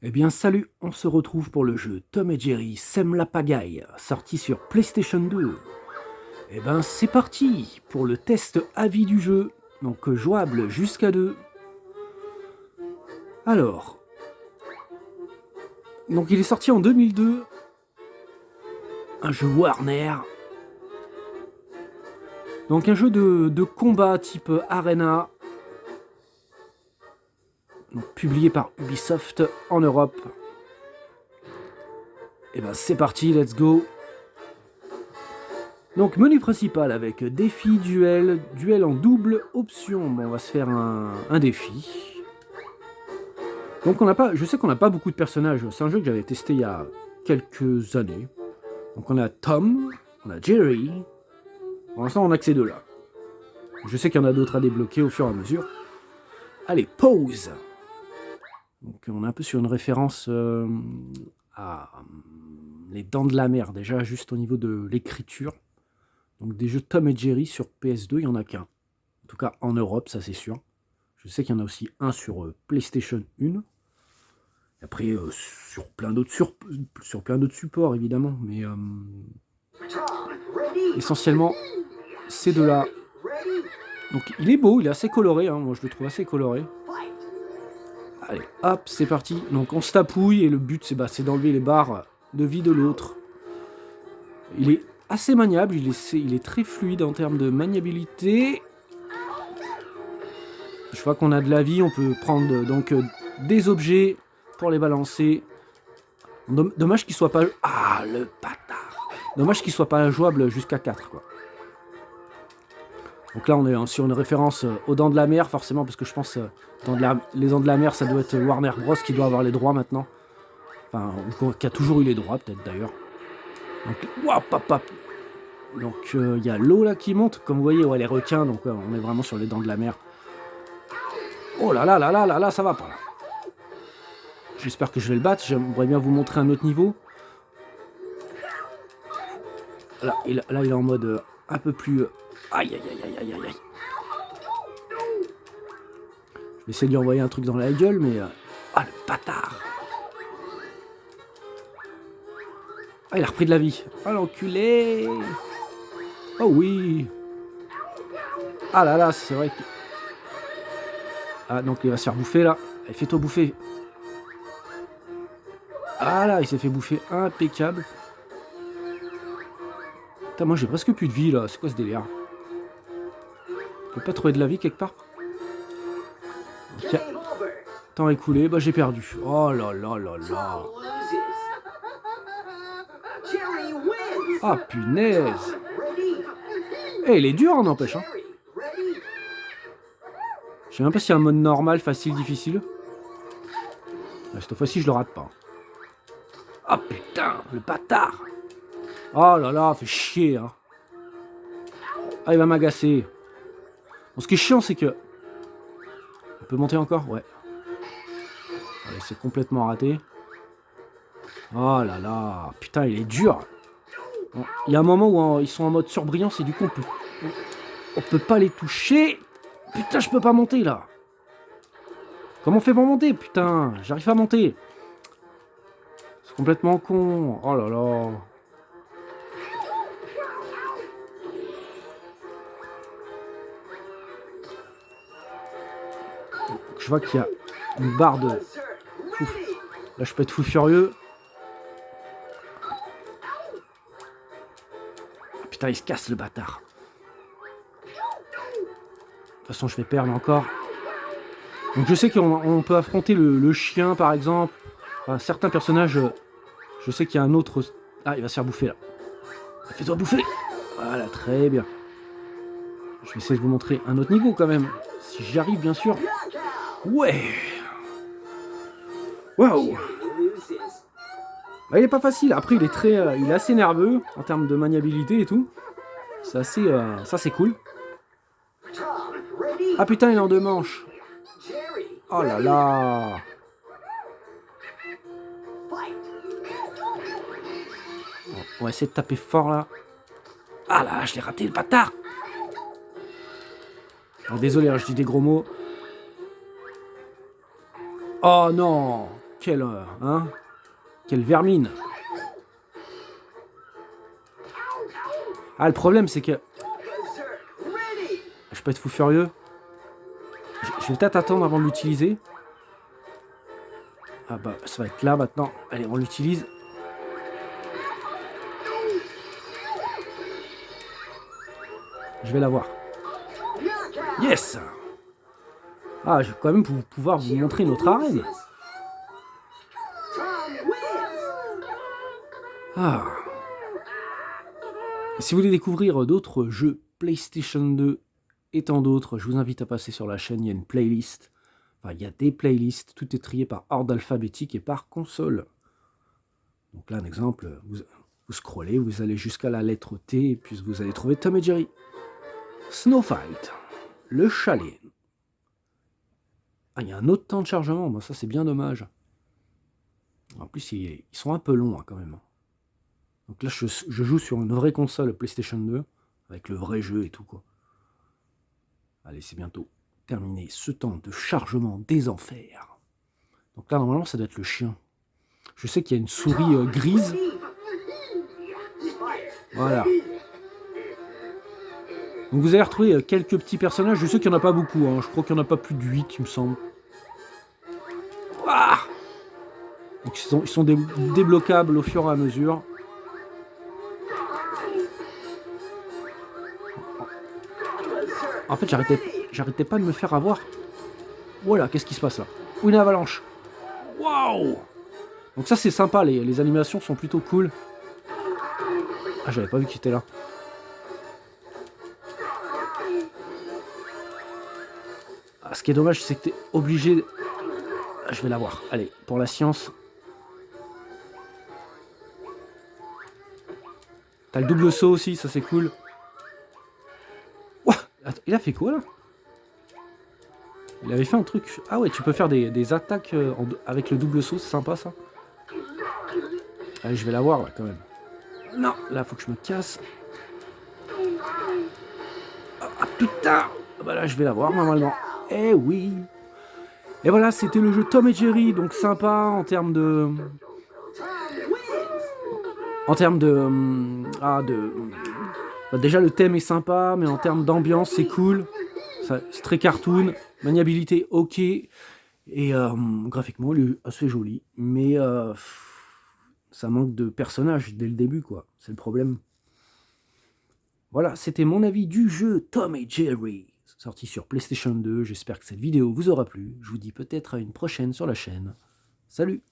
Eh bien salut, on se retrouve pour le jeu Tom et Jerry sèment la pagaille, sorti sur PlayStation 2. Eh ben c'est parti pour le test avis du jeu, donc jouable jusqu'à 2. Alors, donc il est sorti en 2002, un jeu Warner, donc un jeu de combat type Arena, donc publié par Ubisoft en Europe. Eh ben c'est parti, let's go. Donc menu principal avec défi, duel en double option. Bon, on va se faire un défi. Donc je sais qu'on n'a pas beaucoup de personnages. C'est un jeu que j'avais testé il y a quelques années. Donc on a Tom, on a Jerry. Pour l'instant on a que ces deux-là. Je sais qu'il y en a d'autres à débloquer au fur et à mesure. Allez, pause. Donc on est un peu sur une référence à les Dents de la Mer, déjà juste au niveau de l'écriture. Donc des jeux Tom et Jerry sur PS2, il n'y en a qu'un. En tout cas en Europe, ça c'est sûr. Je sais qu'il y en a aussi un sur PlayStation 1. Et après, sur plein d'autres supports, évidemment. Mais essentiellement, ces deux-là. Donc il est beau, il est assez coloré. Hein. Moi, je le trouve assez coloré. Allez, hop, c'est parti. Donc on se tapouille et le but, c'est d'enlever les barres de vie de l'autre. Il est assez maniable, il est très fluide en termes de maniabilité. Je vois qu'on a de la vie, on peut prendre donc des objets pour les balancer. Dommage qu'il soit pas... Ah, le bâtard. Dommage qu'il soit pas jouable jusqu'à 4, quoi. Donc là, on est sur une référence aux Dents de la Mer, forcément, parce que je pense les Dents de la Mer, ça doit être Warner Bros. Qui doit avoir les droits maintenant. Enfin, qui a toujours eu les droits, peut-être, d'ailleurs. Donc, wouah, pap. Donc, il y a l'eau, là, qui monte. Comme vous voyez, ouais, les requins, donc ouais, on est vraiment sur les Dents de la Mer. Oh là là là là là là, ça va pas, là. J'espère que je vais le battre. J'aimerais bien vous montrer un autre niveau. Là, il est en mode un peu plus... Aïe, aïe, aïe, aïe, aïe, aïe. Je vais essayer de lui envoyer un truc dans la gueule, mais... Ah, le bâtard. Ah, il a repris de la vie. Ah, l'enculé. Oh oui. Ah là là, c'est vrai que... Ah, donc il va se faire bouffer, là. Allez, fais-toi bouffer. Ah là, il s'est fait bouffer, impeccable. Putain, moi j'ai presque plus de vie, là. C'est quoi ce délire? Je peux pas trouver de la vie quelque part? Okay. Temps écoulé, bah j'ai perdu. Oh là là là là. Ah punaise. Eh, il est dur, n'empêche. Hein. Je sais même pas s'il y a un mode normal, facile, difficile. Cette fois-ci, je le rate pas. Ah putain, le bâtard. Oh là là, fait chier. Hein. Ah, il va m'agacer. Bon, ce qui est chiant, c'est que... On peut monter encore? Ouais. Allez, c'est complètement raté. Oh là là. Putain, il est dur. Bon, il y a un moment où ils sont en mode surbrillance et du coup, on peut pas les toucher. Putain, je peux pas monter, là. Comment on fait pour monter? Putain, j'arrive pas à monter. C'est complètement con. Oh là là. Je vois qu'il y a une barre de... Fou. Là, je peux être fou furieux. Ah, putain, il se casse, le bâtard. De toute façon, je vais perdre encore. Donc, je sais qu'on peut affronter le chien, par exemple. Enfin, certains personnages... Je sais qu'il y a un autre... Ah, il va se faire bouffer, là. Fais-toi bouffer. Voilà, très bien. Je vais essayer de vous montrer un autre niveau, quand même. Si j'y arrive, bien sûr. Ouais. Waouh. Bah, il est pas facile. Après, il est assez nerveux en termes de maniabilité et tout. C'est assez... ça, c'est cool. Ah putain, il est en deux manches. Oh là là. Bon, on va essayer de taper fort, là. Ah là, je l'ai raté, le bâtard. Oh, désolé, hein, je dis des gros mots. Oh non. Quelle, quelle vermine. Ah, le problème, c'est que... Je peux être fou furieux. Je vais peut-être attendre avant de l'utiliser. Ah bah, ça va être là maintenant. Allez, on l'utilise. Je vais l'avoir. Yes! Ah, je vais quand même pouvoir vous montrer notre arène. Ah. Si vous voulez découvrir d'autres jeux PlayStation 2 et tant d'autres, je vous invite à passer sur la chaîne, il y a une playlist. Enfin, il y a des playlists, tout est trié par ordre alphabétique et par console. Donc là, un exemple, vous scrollez, vous allez jusqu'à la lettre T, et puis vous allez trouver Tom et Jerry. Snowfight, le chalet. Ah, il y a un autre temps de chargement, ben ça c'est bien dommage. En plus, ils sont un peu longs quand même. Donc là, je joue sur une vraie console PlayStation 2, avec le vrai jeu et tout, quoi. Allez, c'est bientôt terminé ce temps de chargement des enfers. Donc là, normalement, ça doit être le chien. Je sais qu'il y a une souris grise. Voilà. Donc vous allez retrouver quelques petits personnages. Je sais qu'il n'y en a pas beaucoup. Je crois qu'il n'y en a pas plus de 8, il me semble. Ah, donc ils sont débloquables au fur et à mesure. En fait, j'arrêtais pas de me faire avoir. Voilà, qu'est-ce qui se passe là? Une avalanche. Waouh! Donc ça, c'est sympa, les animations sont plutôt cool. Ah, j'avais pas vu qu'il était là. Ah, ce qui est dommage, c'est que t'es obligé... Ah, je vais l'avoir. Allez, pour la science. T'as le double saut aussi, ça c'est cool. Ouah, attends, il a fait quoi là? Il avait fait un truc... Ah ouais, tu peux faire des attaques avec le double saut, c'est sympa ça. Allez, je vais l'avoir là quand même. Non, là faut que je me casse. Ah putain! Bah là je vais l'avoir normalement. Eh oui! Et voilà, c'était le jeu Tom et Jerry, donc sympa en termes de... Bah, déjà le thème est sympa, mais en termes d'ambiance c'est cool. C'est très cartoon, maniabilité ok, et graphiquement il est assez joli, mais ça manque de personnages dès le début, quoi. C'est le problème. Voilà, c'était mon avis du jeu Tom et Jerry, sorti sur PlayStation 2. J'espère que cette vidéo vous aura plu. Je vous dis peut-être à une prochaine sur la chaîne. Salut!